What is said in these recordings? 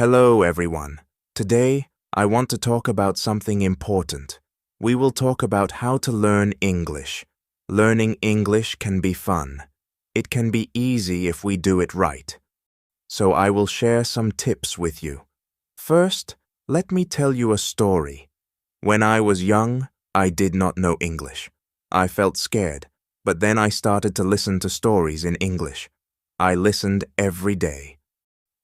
Hello, everyone. Today, I want to talk about something important. We will talk about how to learn English. Learning English can be fun. It can be easy if we do it right. So I will share some tips with you. First, let me tell you a story. When I was young, I did not know English. I felt scared, but then I started to listen to stories in English. I listened every day.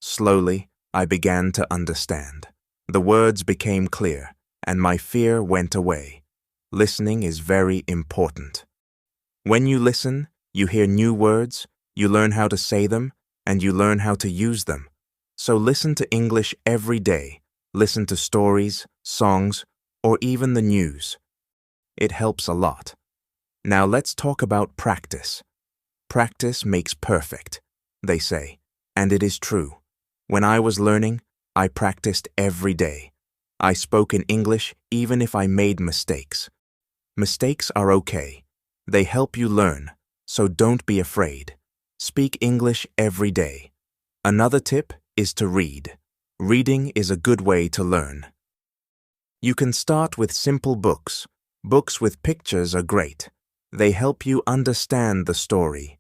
Slowly, I began to understand. The words became clear, and my fear went away. Listening is very important. When you listen, you hear new words, you learn how to say them, and you learn how to use them. So listen to English every day. Listen to stories, songs, or even the news. It helps a lot. Now let's talk about practice. Practice makes perfect, they say, and it is true. When I was learning, I practiced every day. I spoke in English even if I made mistakes. Mistakes are okay. They help you learn, so don't be afraid. Speak English every day. Another tip is to read. Reading is a good way to learn. You can start with simple books. Books with pictures are great. They help you understand the story.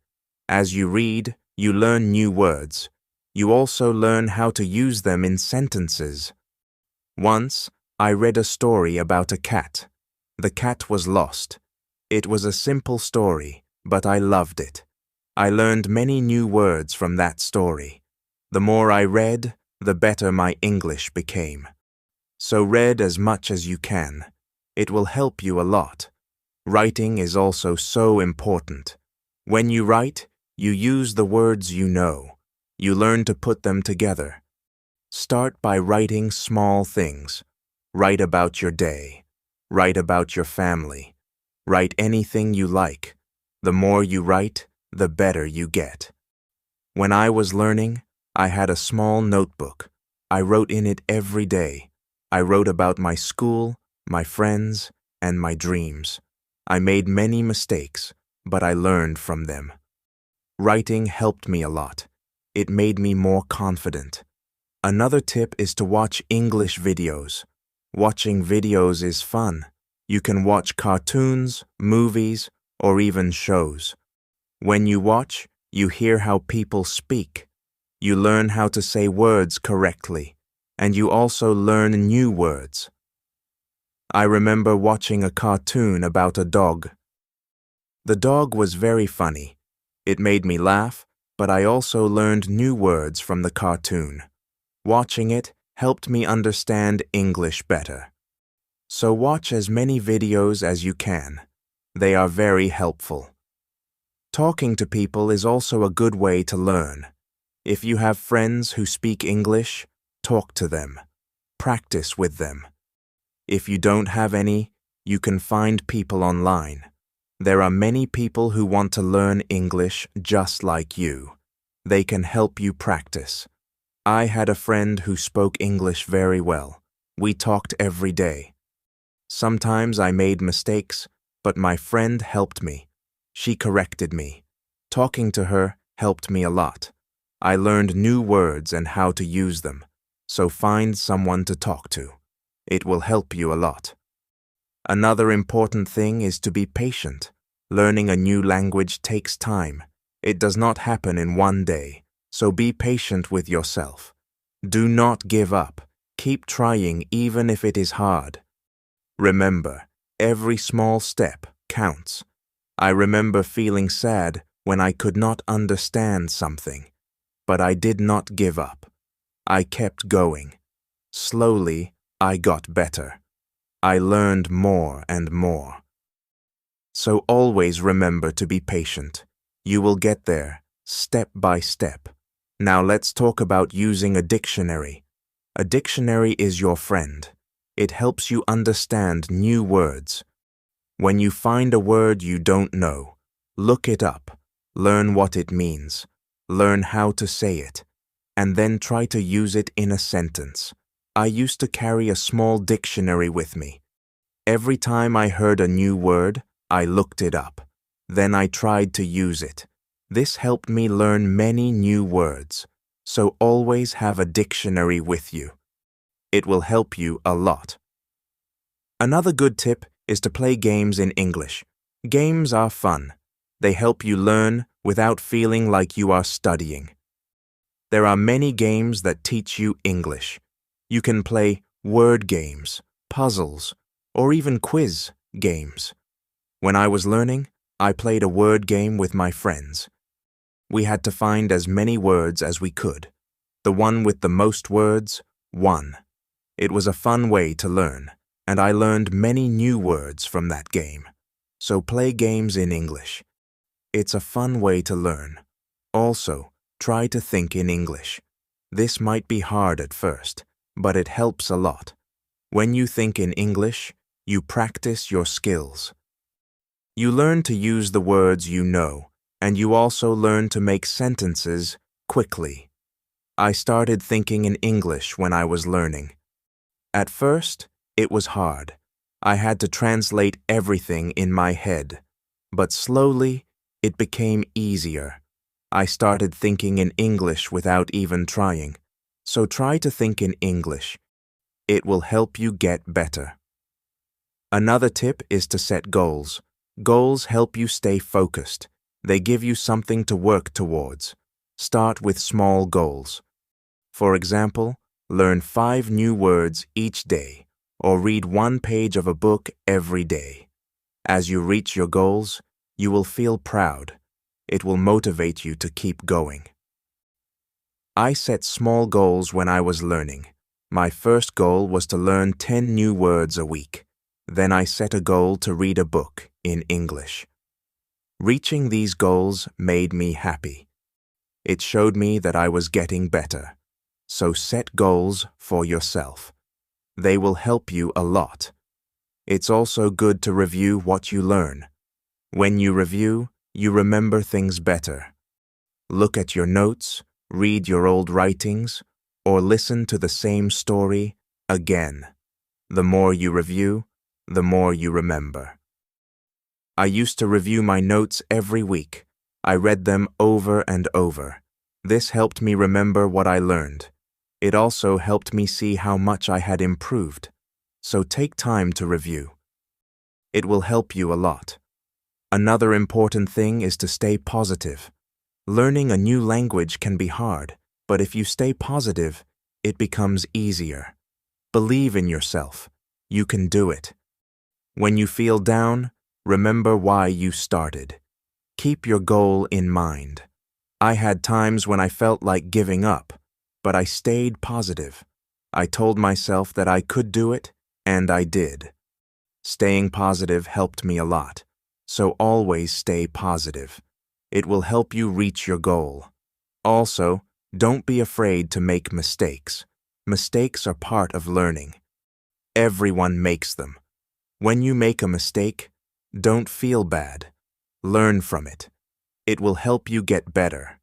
As you read, you learn new words. You also learn how to use them in sentences. Once, I read a story about a cat. The cat was lost. It was a simple story, but I loved it. I learned many new words from that story. The more I read, the better my English became. So read as much as you can. It will help you a lot. Writing is also so important. When you write, you use the words you know. You learn to put them together. Start by writing small things. Write about your day. Write about your family. Write anything you like. The more you write, the better you get. When I was learning, I had a small notebook. I wrote in it every day. I wrote about my school, my friends, and my dreams. I made many mistakes, but I learned from them. Writing helped me a lot. It made me more confident. Another tip is to watch English videos. Watching videos is fun. You can watch cartoons, movies, or even shows. When you watch, you hear how people speak. You learn how to say words correctly, and you also learn new words. I remember watching a cartoon about a dog. The dog was very funny. It made me laugh, but I also learned new words from the cartoon. Watching it helped me understand English better. So watch as many videos as you can. They are very helpful. Talking to people is also a good way to learn. If you have friends who speak English, talk to them. Practice with them. If you don't have any, you can find people online. There are many people who want to learn English just like you. They can help you practice. I had a friend who spoke English very well. We talked every day. Sometimes I made mistakes, but my friend helped me. She corrected me. Talking to her helped me a lot. I learned new words and how to use them. So find someone to talk to. It will help you a lot. Another important thing is to be patient. Learning a new language takes time. It does not happen in one day, so be patient with yourself. Do not give up. Keep trying even if it is hard. Remember, every small step counts. I remember feeling sad when I could not understand something, but I did not give up. I kept going. Slowly, I got better. I learned more and more. So always remember to be patient. You will get there, step by step. Now let's talk about using a dictionary. A dictionary is your friend. It helps you understand new words. When you find a word you don't know, look it up, learn what it means, learn how to say it, and then try to use it in a sentence. I used to carry a small dictionary with me. Every time I heard a new word, I looked it up. Then I tried to use it. This helped me learn many new words. so always have a dictionary with you. It will help you a lot. Another good tip is to play games in English. Games are fun. They help you learn without feeling like you are studying. There are many games that teach you English. You can play word games, puzzles, or even quiz games. When I was learning, I played a word game with my friends. We had to find as many words as we could. The one with the most words won. It was a fun way to learn, and I learned many new words from that game. So play games in English. It's a fun way to learn. Also, try to think in English. This might be hard at first, but it helps a lot. When you think in English, you practice your skills. You learn to use the words you know, and you also learn to make sentences quickly. I started thinking in English when I was learning. At first, it was hard. I had to translate everything in my head, but slowly, it became easier. I started thinking in English without even trying. So try to think in English. It will help you get better. Another tip is to set goals. Goals help you stay focused. They give you something to work towards. Start with small goals. For example, learn 5 new words each day, or read 1 page of a book every day. As you reach your goals, you will feel proud. It will motivate you to keep going. I set small goals when I was learning. My first goal was to learn 10 new words a week. Then I set a goal to read a book in English. Reaching these goals made me happy. It showed me that I was getting better. So set goals for yourself. They will help you a lot. It's also good to review what you learn. When you review, you remember things better. Look at your notes, read your old writings, or listen to the same story again. The more you review, the more you remember. I used to review my notes every week. I read them over and over. This helped me remember what I learned. It also helped me see how much I had improved. So take time to review. It will help you a lot. Another important thing is to stay positive. Learning a new language can be hard, but if you stay positive, it becomes easier. Believe in yourself. You can do it. When you feel down, remember why you started. Keep your goal in mind. I had times when I felt like giving up, but I stayed positive. I told myself that I could do it, and I did. Staying positive helped me a lot, so always stay positive. It will help you reach your goal. Also, don't be afraid to make mistakes. Mistakes are part of learning. Everyone makes them. When you make a mistake, don't feel bad. Learn from it. It will help you get better.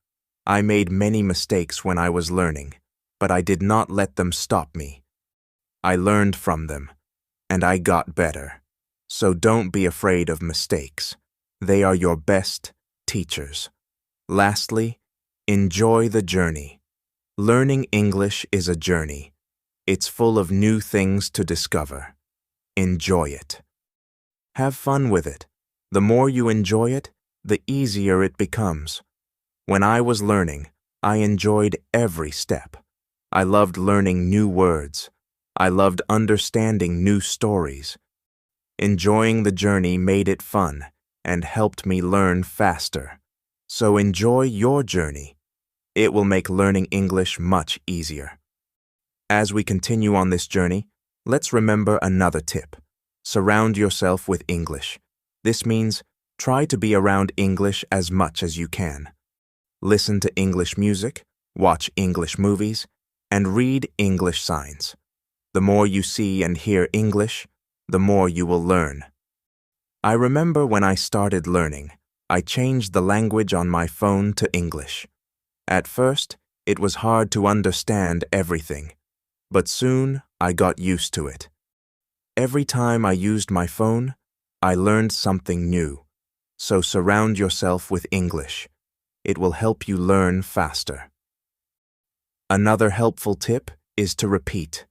I made many mistakes when I was learning, but I did not let them stop me. I learned from them, and I got better. So don't be afraid of mistakes. They are your best teachers. Lastly, enjoy the journey. Learning English is a journey. It's full of new things to discover. Enjoy it. Have fun with it. The more you enjoy it, the easier it becomes. When I was learning, I enjoyed every step. I loved learning new words. I loved understanding new stories. Enjoying the journey made it fun and helped me learn faster. So enjoy your journey. It will make learning English much easier. As we continue on this journey, let's remember another tip. Surround yourself with English. This means try to be around English as much as you can. Listen to English music, watch English movies, and read English signs. The more you see and hear English, the more you will learn. I remember when I started learning, I changed the language on my phone to English. At first, it was hard to understand everything, but soon I got used to it. Every time I used my phone, I learned something new. So surround yourself with English. It will help you learn faster. Another helpful tip is to repeat.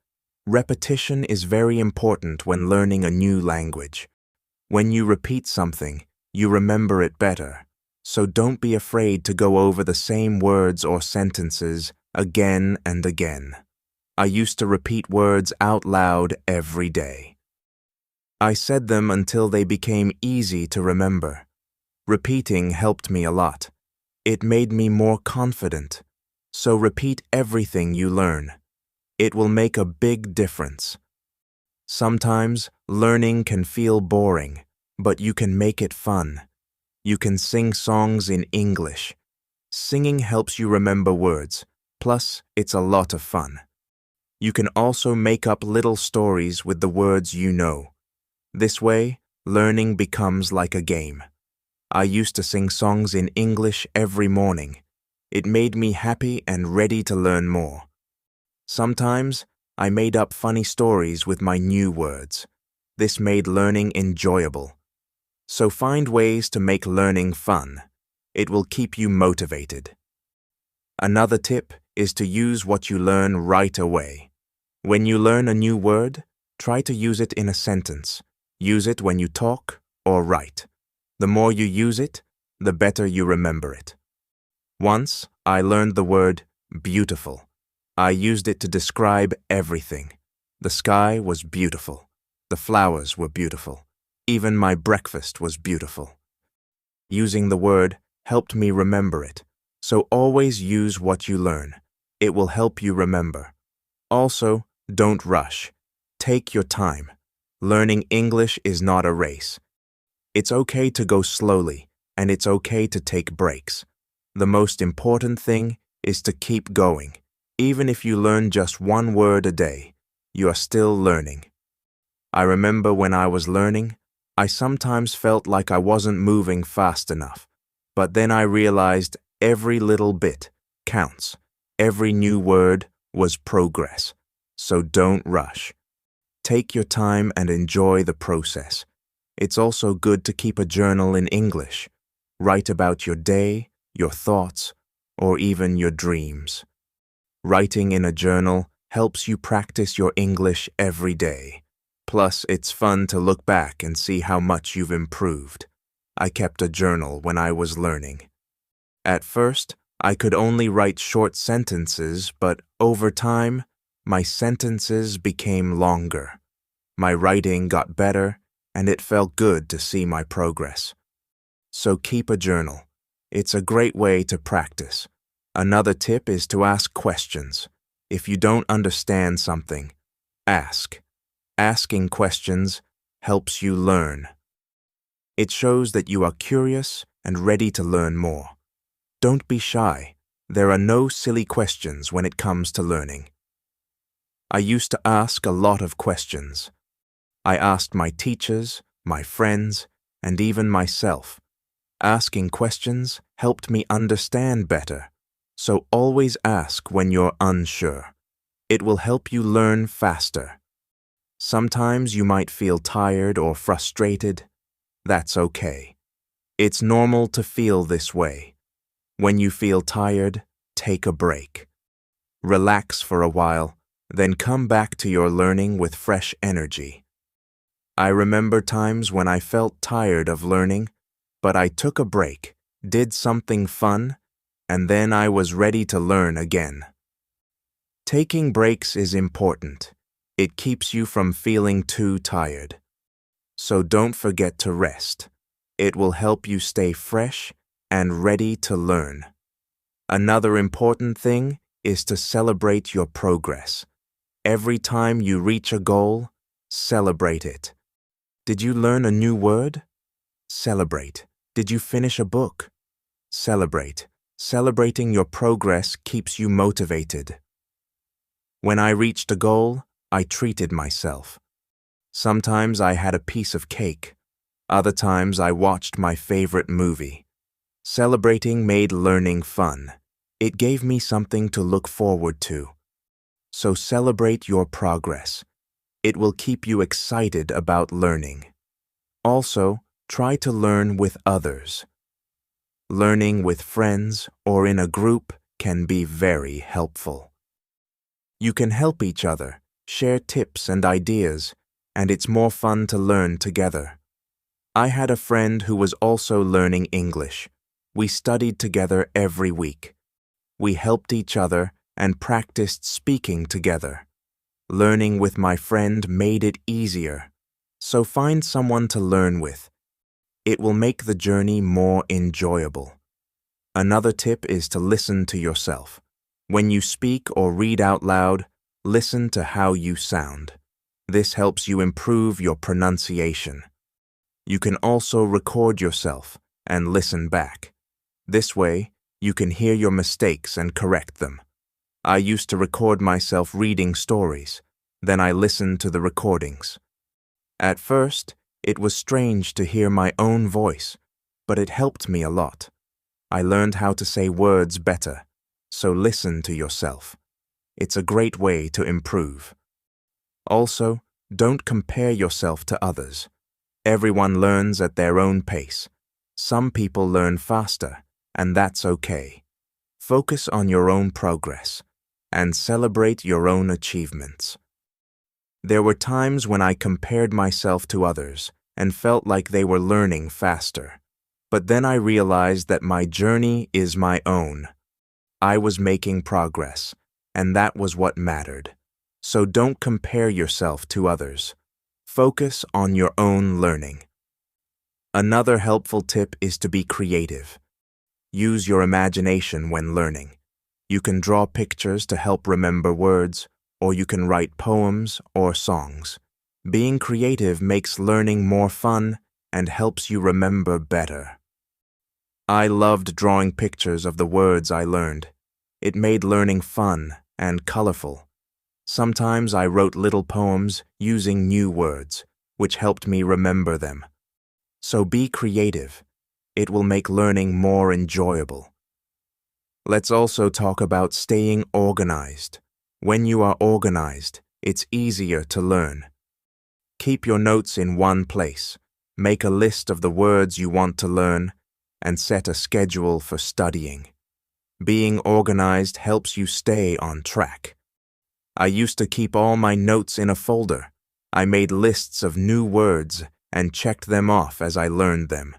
Repetition is very important when learning a new language. When you repeat something, you remember it better. So don't be afraid to go over the same words or sentences again and again. I used to repeat words out loud every day. I said them until they became easy to remember. Repeating helped me a lot. It made me more confident. So repeat everything you learn. It will make a big difference. Sometimes learning can feel boring, but you can make it fun. You can sing songs in English. Singing helps you remember words, plus it's a lot of fun. You can also make up little stories with the words you know. This way, learning becomes like a game. I used to sing songs in English every morning. It made me happy and ready to learn more. Sometimes, I made up funny stories with my new words. This made learning enjoyable. So find ways to make learning fun. It will keep you motivated. Another tip is to use what you learn right away. When you learn a new word, try to use it in a sentence. Use it when you talk or write. The more you use it, the better you remember it. Once, I learned the word beautiful. I used it to describe everything. The sky was beautiful. The flowers were beautiful. Even my breakfast was beautiful. Using the word helped me remember it. So always use what you learn. It will help you remember. Also, don't rush. Take your time. Learning English is not a race. It's okay to go slowly, and it's okay to take breaks. The most important thing is to keep going. Even if you learn just one word a day, you are still learning. I remember when I was learning, I sometimes felt like I wasn't moving fast enough. But then I realized every little bit counts. Every new word was progress. So don't rush. Take your time and enjoy the process. It's also good to keep a journal in English. Write about your day, your thoughts, or even your dreams. Writing in a journal helps you practice your English every day. Plus, it's fun to look back and see how much you've improved. I kept a journal when I was learning. At first, I could only write short sentences, but over time, my sentences became longer. My writing got better, and it felt good to see my progress. So keep a journal. It's a great way to practice. Another tip is to ask questions. If you don't understand something, ask. Asking questions helps you learn. It shows that you are curious and ready to learn more. Don't be shy. There are no silly questions when it comes to learning. I used to ask a lot of questions. I asked my teachers, my friends, and even myself. Asking questions helped me understand better. So always ask when you're unsure. It will help you learn faster. Sometimes you might feel tired or frustrated. That's okay. It's normal to feel this way. When you feel tired, take a break. Relax for a while, then come back to your learning with fresh energy. I remember times when I felt tired of learning, but I took a break, did something fun, and then I was ready to learn again. Taking breaks is important. It keeps you from feeling too tired. So don't forget to rest. It will help you stay fresh and ready to learn. Another important thing is to celebrate your progress. Every time you reach a goal, celebrate it. Did you learn a new word? Celebrate. Did you finish a book? Celebrate. Celebrating your progress keeps you motivated. When I reached a goal, I treated myself. Sometimes I had a piece of cake. Other times I watched my favorite movie. Celebrating made learning fun. It gave me something to look forward to. So celebrate your progress. It will keep you excited about learning. Also, try to learn with others. Learning with friends or in a group can be very helpful. You can help each other, share tips and ideas, and it's more fun to learn together. I had a friend who was also learning English. We studied together every week. We helped each other and practiced speaking together. Learning with my friend made it easier. So find someone to learn with. It will make the journey more enjoyable. Another tip is to listen to yourself. When you speak or read out loud, listen to how you sound. This helps you improve your pronunciation. You can also record yourself and listen back. This way, you can hear your mistakes and correct them. I used to record myself reading stories. Then I listened to the recordings. At first, it was strange to hear my own voice, but it helped me a lot. I learned how to say words better, so listen to yourself. It's a great way to improve. Also, don't compare yourself to others. Everyone learns at their own pace. Some people learn faster, and that's okay. Focus on your own progress and celebrate your own achievements. There were times when I compared myself to others and felt like they were learning faster. But then I realized that my journey is my own. I was making progress, and that was what mattered. So don't compare yourself to others. Focus on your own learning. Another helpful tip is to be creative. Use your imagination when learning. You can draw pictures to help remember words, or you can write poems or songs. Being creative makes learning more fun and helps you remember better. I loved drawing pictures of the words I learned. It made learning fun and colorful. Sometimes I wrote little poems using new words, which helped me remember them. So be creative. It will make learning more enjoyable. Let's also talk about staying organized. When you are organized, it's easier to learn. Keep your notes in one place. Make a list of the words you want to learn and set a schedule for studying. Being organized helps you stay on track. I used to keep all my notes in a folder. I made lists of new words and checked them off as I learned them.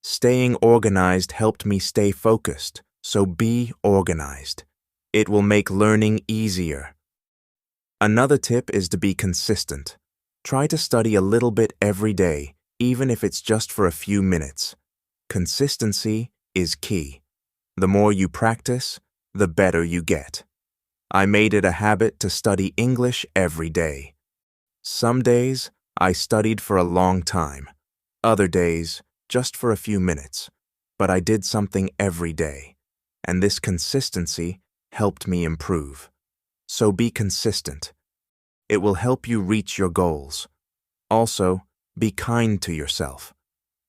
Staying organized helped me stay focused, so be organized. It will make learning easier. Another tip is to be consistent. Try to study a little bit every day, even if it's just for a few minutes. Consistency is key. The more you practice, the better you get. I made it a habit to study English every day. Some days, I studied for a long time. Other days, just for a few minutes. But I did something every day. And this consistency helped me improve. So be consistent. It will help you reach your goals. Also, be kind to yourself.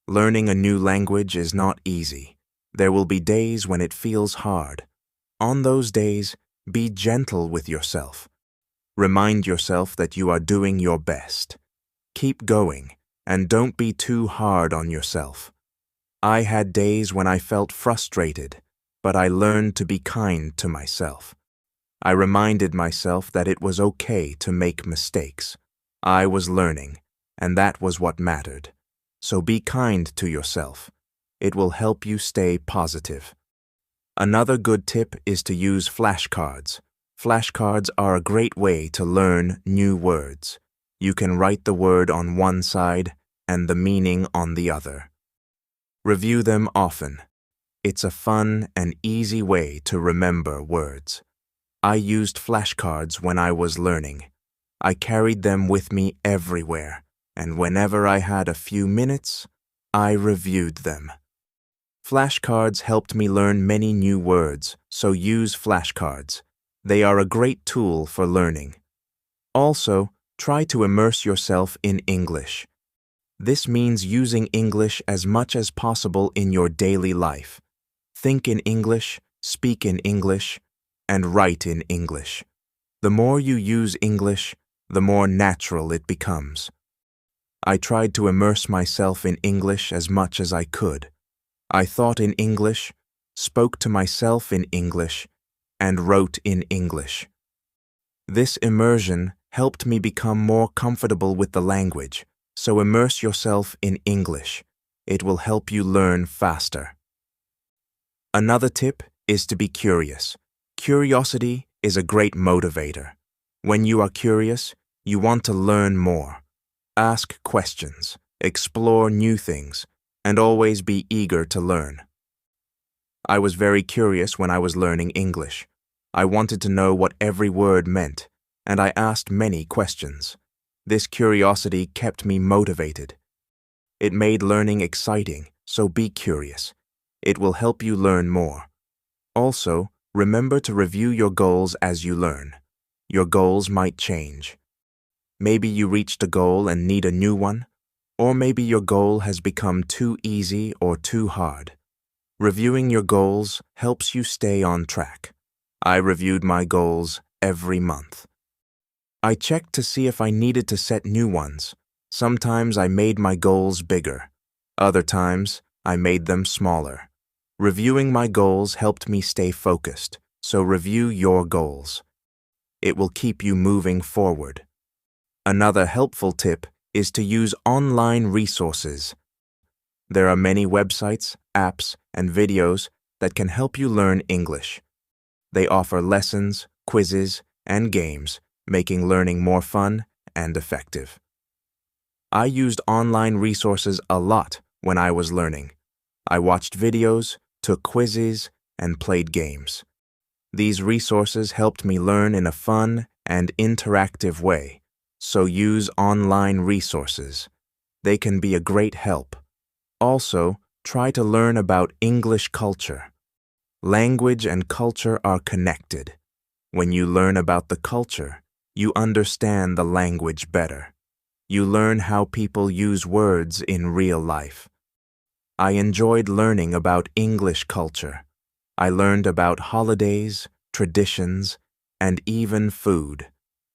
Learning a new language is not easy. There will be days when it feels hard. On those days, be gentle with yourself. Remind yourself that you are doing your best. Keep going, and don't be too hard on yourself. I had days when I felt frustrated, but I learned to be kind to myself. I reminded myself that it was okay to make mistakes. I was learning, and that was what mattered. So be kind to yourself. It will help you stay positive. Another good tip is to use flashcards. Flashcards are a great way to learn new words. You can write the word on one side and the meaning on the other. Review them often. It's a fun and easy way to remember words. I used flashcards when I was learning. I carried them with me everywhere, and whenever I had a few minutes, I reviewed them. Flashcards helped me learn many new words, so use flashcards. They are a great tool for learning. Also, try to immerse yourself in English. This means using English as much as possible in your daily life. Think in English, speak in English, and write in English. The more you use English, the more natural it becomes. I tried to immerse myself in English as much as I could. I thought in English, spoke to myself in English, and wrote in English. This immersion helped me become more comfortable with the language, so immerse yourself in English. It will help you learn faster. Another tip is to be curious. Curiosity is a great motivator. When you are curious, you want to learn more. Ask questions, explore new things, and always be eager to learn. I was very curious when I was learning English. I wanted to know what every word meant, and I asked many questions. This curiosity kept me motivated. It made learning exciting, so be curious. It will help you learn more. Also, remember to review your goals as you learn. Your goals might change. Maybe you reached a goal and need a new one, or maybe your goal has become too easy or too hard. Reviewing your goals helps you stay on track. I reviewed my goals every month. I checked to see if I needed to set new ones. Sometimes I made my goals bigger. Other times, I made them smaller. Reviewing my goals helped me stay focused, so review your goals. It will keep you moving forward. Another helpful tip is to use online resources. There are many websites, apps, and videos that can help you learn English. They offer lessons, quizzes, and games, making learning more fun and effective. I used online resources a lot when I was learning. I watched videos, took quizzes, and played games. These resources helped me learn in a fun and interactive way, so use online resources. They can be a great help. Also, try to learn about English culture. Language and culture are connected. When you learn about the culture, you understand the language better. You learn how people use words in real life. I enjoyed learning about English culture. I learned about holidays, traditions, and even food.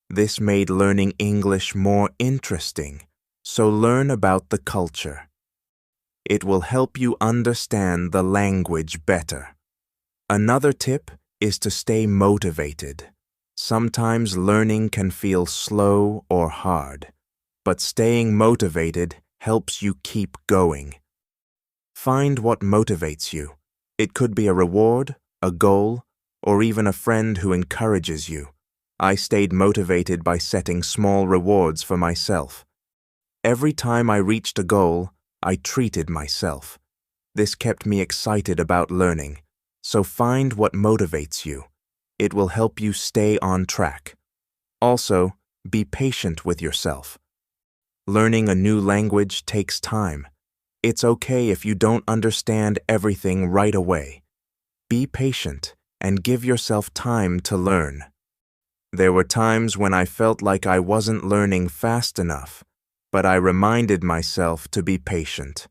This made learning English more interesting, so learn about the culture. It will help you understand the language better. Another tip is to stay motivated. Sometimes learning can feel slow or hard, but staying motivated helps you keep going. Find what motivates you. It could be a reward, a goal, or even a friend who encourages you. I stayed motivated by setting small rewards for myself. Every time I reached a goal, I treated myself. This kept me excited about learning. So find what motivates you. It will help you stay on track. Also, be patient with yourself. Learning a new language takes time. It's okay if you don't understand everything right away. Be patient and give yourself time to learn. There were times when I felt like I wasn't learning fast enough, but I reminded myself to be patient.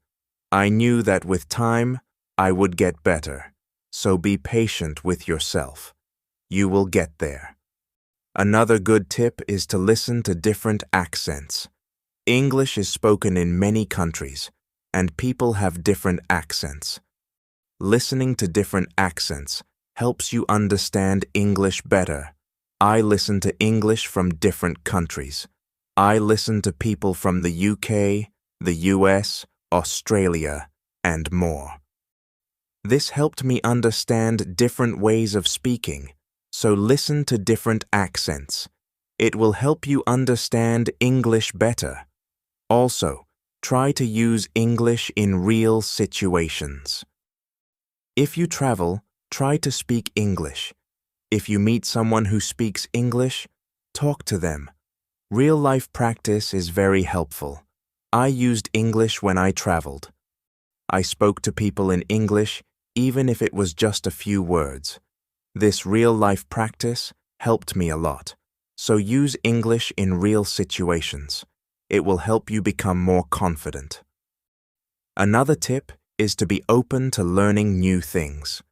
I knew that with time, I would get better. So be patient with yourself. You will get there. Another good tip is to listen to different accents. English is spoken in many countries, and people have different accents. Listening to different accents helps you understand English better. I listen to English from different countries. I listen to people from the UK, the US, Australia, and more. This helped me understand different ways of speaking, so listen to different accents. It will help you understand English better. Also, try to use English in real situations. If you travel, try to speak English. If you meet someone who speaks English, talk to them. Real-life practice is very helpful. I used English when I traveled. I spoke to people in English even if it was just a few words. This real-life practice helped me a lot, so use English in real situations. It will help you become more confident. Another tip is to be open to learning new things.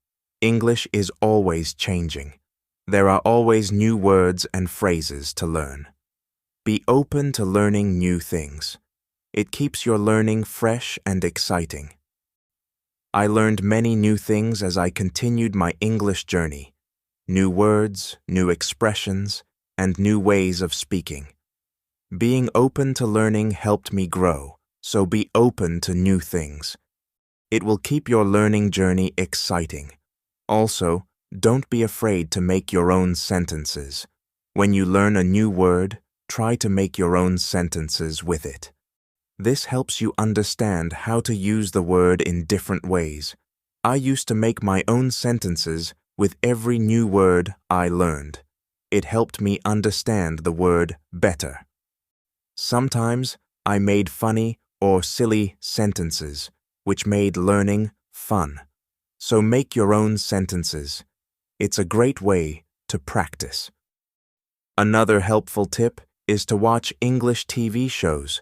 English is always changing. There are always new words and phrases to learn. Be open to learning new things. It keeps your learning fresh and exciting. I learned many new things as I continued my English journey. New words, new expressions, and new ways of speaking. Being open to learning helped me grow, so be open to new things. It will keep your learning journey exciting. Also, don't be afraid to make your own sentences. When you learn a new word, try to make your own sentences with it. This helps you understand how to use the word in different ways. I used to make my own sentences with every new word I learned. It helped me understand the word better. Sometimes I made funny or silly sentences, which made learning fun. So make your own sentences. It's a great way to practice. Another helpful tip is to watch English TV shows.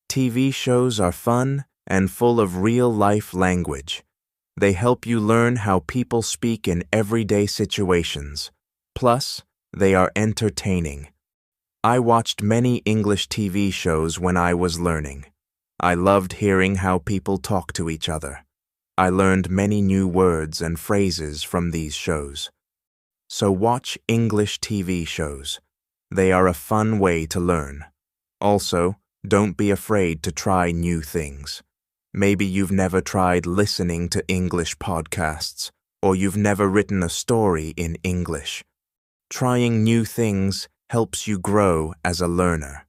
TV shows are fun and full of real-life language. They help you learn how people speak in everyday situations. Plus, they are entertaining. I watched many English TV shows when I was learning. I loved hearing how people talk to each other. I learned many new words and phrases from these shows. So watch English TV shows. They are a fun way to learn. Also, don't be afraid to try new things. Maybe you've never tried listening to English podcasts, or you've never written a story in English. Trying new things helps you grow as a learner.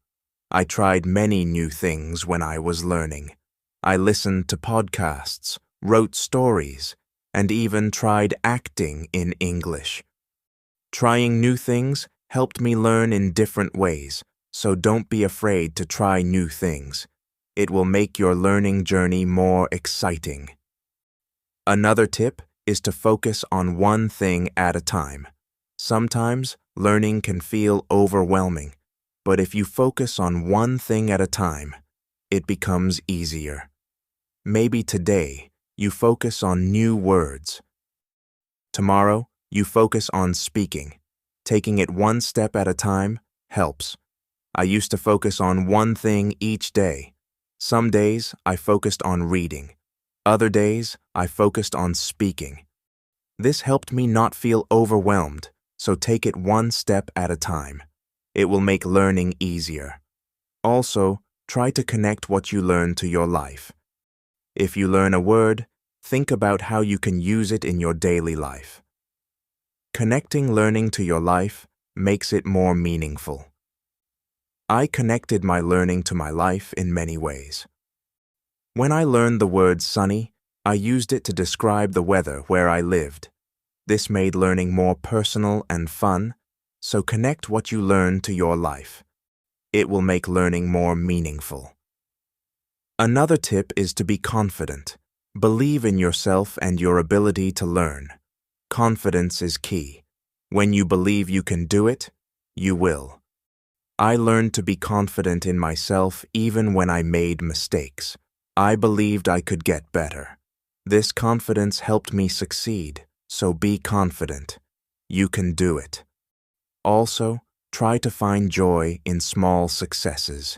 I tried many new things when I was learning. I listened to podcasts, wrote stories, and even tried acting in English. Trying new things helped me learn in different ways, so don't be afraid to try new things. It will make your learning journey more exciting. Another tip is to focus on one thing at a time. Sometimes learning can feel overwhelming, but if you focus on one thing at a time, it becomes easier. Maybe today you focus on new words. Tomorrow you focus on speaking. Taking it one step at a time helps. I used to focus on one thing each day. Some days I focused on reading. Other days I focused on speaking. This helped me not feel overwhelmed, so take it one step at a time. It will make learning easier. Also, try to connect what you learn to your life. If you learn a word, think about how you can use it in your daily life. Connecting learning to your life makes it more meaningful. I connected my learning to my life in many ways. When I learned the word sunny, I used it to describe the weather where I lived. This made learning more personal and fun, so connect what you learn to your life. It will make learning more meaningful. Another tip is to be confident. Believe in yourself and your ability to learn. Confidence is key. When you believe you can do it, you will. I learned to be confident in myself even when I made mistakes. I believed I could get better. This confidence helped me succeed, so be confident. You can do it. Also, try to find joy in small successes.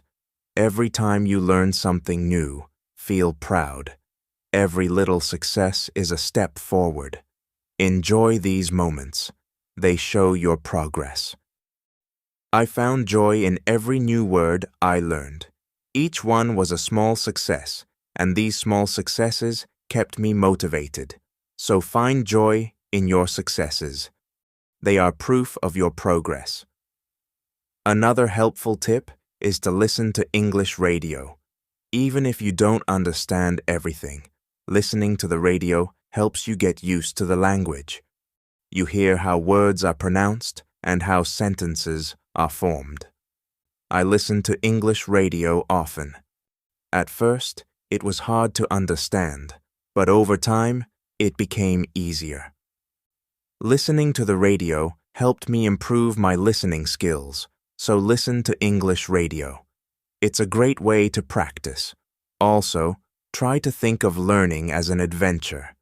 Every time you learn something new, feel proud. Every little success is a step forward. Enjoy these moments. They show your progress. I found joy in every new word I learned. Each one was a small success, and these small successes kept me motivated. So find joy in your successes. They are proof of your progress. Another helpful tip is to listen to English radio. Even if you don't understand everything, listening to the radio helps you get used to the language. You hear how words are pronounced and how sentences are formed. I listen to English radio often. At first, it was hard to understand, but over time, it became easier. Listening to the radio helped me improve my listening skills, so listen to English radio. It's a great way to practice. Also, try to think of learning as an adventure.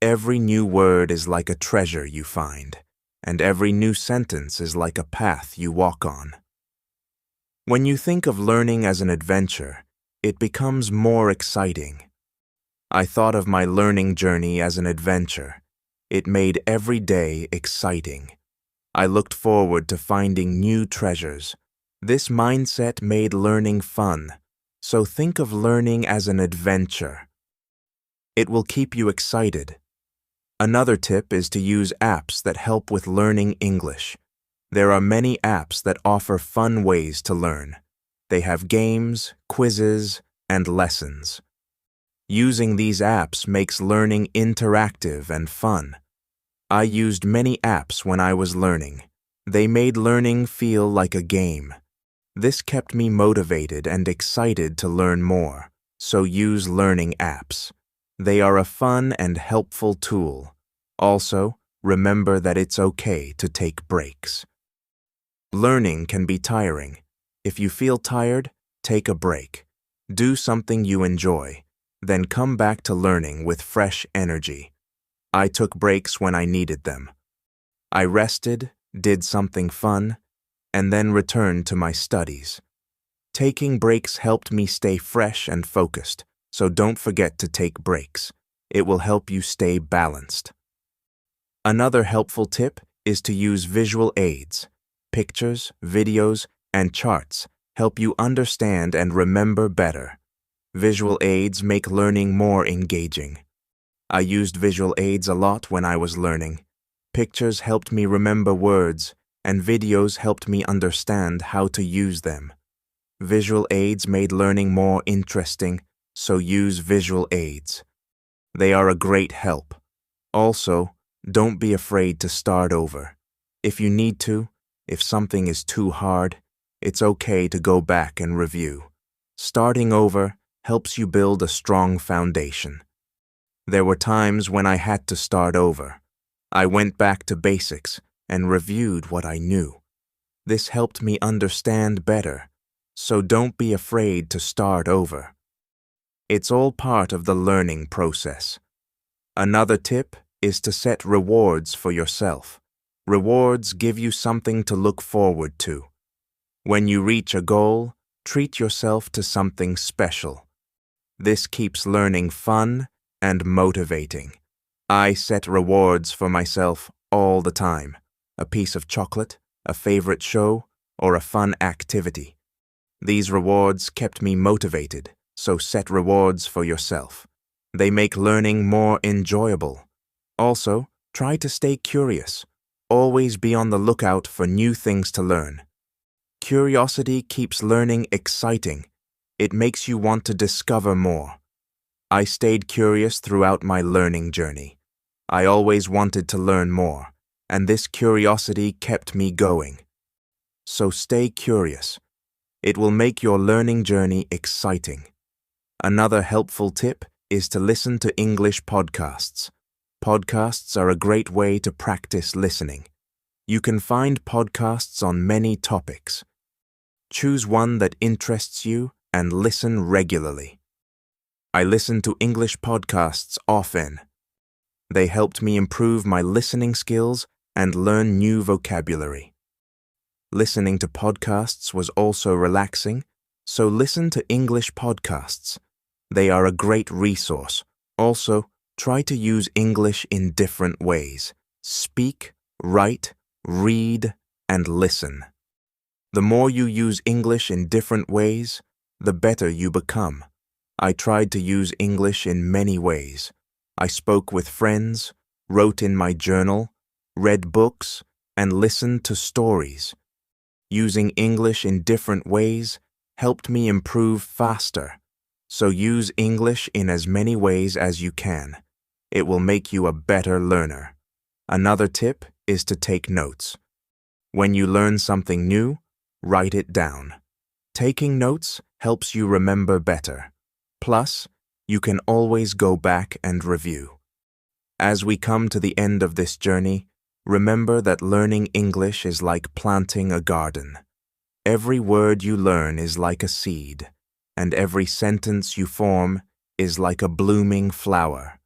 Every new word is like a treasure you find, and every new sentence is like a path you walk on. When you think of learning as an adventure, it becomes more exciting. I thought of my learning journey as an adventure. It made every day exciting. I looked forward to finding new treasures. This mindset made learning fun, so think of learning as an adventure. It will keep you excited. Another tip is to use apps that help with learning English. There are many apps that offer fun ways to learn. They have games, quizzes, and lessons. Using these apps makes learning interactive and fun. I used many apps when I was learning. They made learning feel like a game. This kept me motivated and excited to learn more, so use learning apps. They are a fun and helpful tool. Also, remember that it's okay to take breaks. Learning can be tiring. If you feel tired, take a break. Do something you enjoy, then come back to learning with fresh energy. I took breaks when I needed them. I rested, did something fun, and then returned to my studies. Taking breaks helped me stay fresh and focused, so don't forget to take breaks. It will help you stay balanced. Another helpful tip is to use visual aids. Pictures, videos, and charts help you understand and remember better. Visual aids make learning more engaging. I used visual aids a lot when I was learning. Pictures helped me remember words, and videos helped me understand how to use them. Visual aids made learning more interesting, so use visual aids. They are a great help. Also, don't be afraid to start over. If you need to, if something is too hard, it's okay to go back and review. Starting over helps you build a strong foundation. There were times when I had to start over. I went back to basics and reviewed what I knew. This helped me understand better, so don't be afraid to start over. It's all part of the learning process. Another tip is to set rewards for yourself. Rewards give you something to look forward to. When you reach a goal, treat yourself to something special. This keeps learning fun and motivating. I set rewards for myself all the time. A piece of chocolate, a favorite show, or a fun activity. These rewards kept me motivated, so set rewards for yourself. They make learning more enjoyable. Also, try to stay curious. Always be on the lookout for new things to learn. Curiosity keeps learning exciting. It makes you want to discover more. I stayed curious throughout my learning journey. I always wanted to learn more, and this curiosity kept me going. So stay curious. It will make your learning journey exciting. Another helpful tip is to listen to English podcasts. Podcasts are a great way to practice listening. You can find podcasts on many topics. Choose one that interests you and listen regularly. I listen to English podcasts often. They helped me improve my listening skills and learn new vocabulary. Listening to podcasts was also relaxing, so listen to English podcasts. They are a great resource. Also, try to use English in different ways. Speak, write, read, and listen. The more you use English in different ways, the better you become. I tried to use English in many ways. I spoke with friends, wrote in my journal, read books, and listened to stories. Using English in different ways helped me improve faster. So use English in as many ways as you can. It will make you a better learner. Another tip is to take notes. When you learn something new, write it down. Taking notes helps you remember better. Plus, you can always go back and review. As we come to the end of this journey, remember that learning English is like planting a garden. Every word you learn is like a seed, and every sentence you form is like a blooming flower.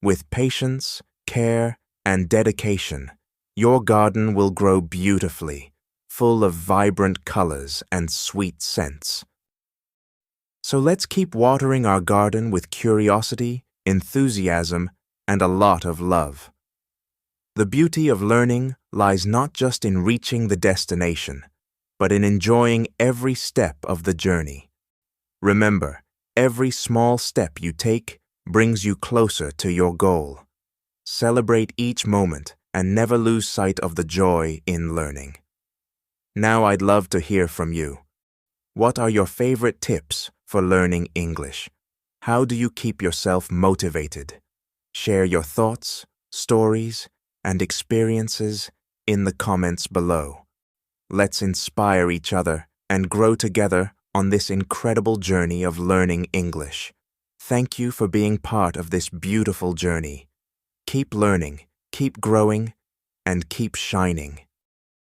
With patience, care, and dedication, your garden will grow beautifully, full of vibrant colors and sweet scents. So let's keep watering our garden with curiosity, enthusiasm, and a lot of love. The beauty of learning lies not just in reaching the destination, but in enjoying every step of the journey. Remember, every small step you take brings you closer to your goal. Celebrate each moment and never lose sight of the joy in learning. Now I'd love to hear from you. What are your favorite tips for learning English? How do you keep yourself motivated? Share your thoughts, stories, and experiences in the comments below. Let's inspire each other and grow together on this incredible journey of learning English. Thank you for being part of this beautiful journey. Keep learning, keep growing, and keep shining.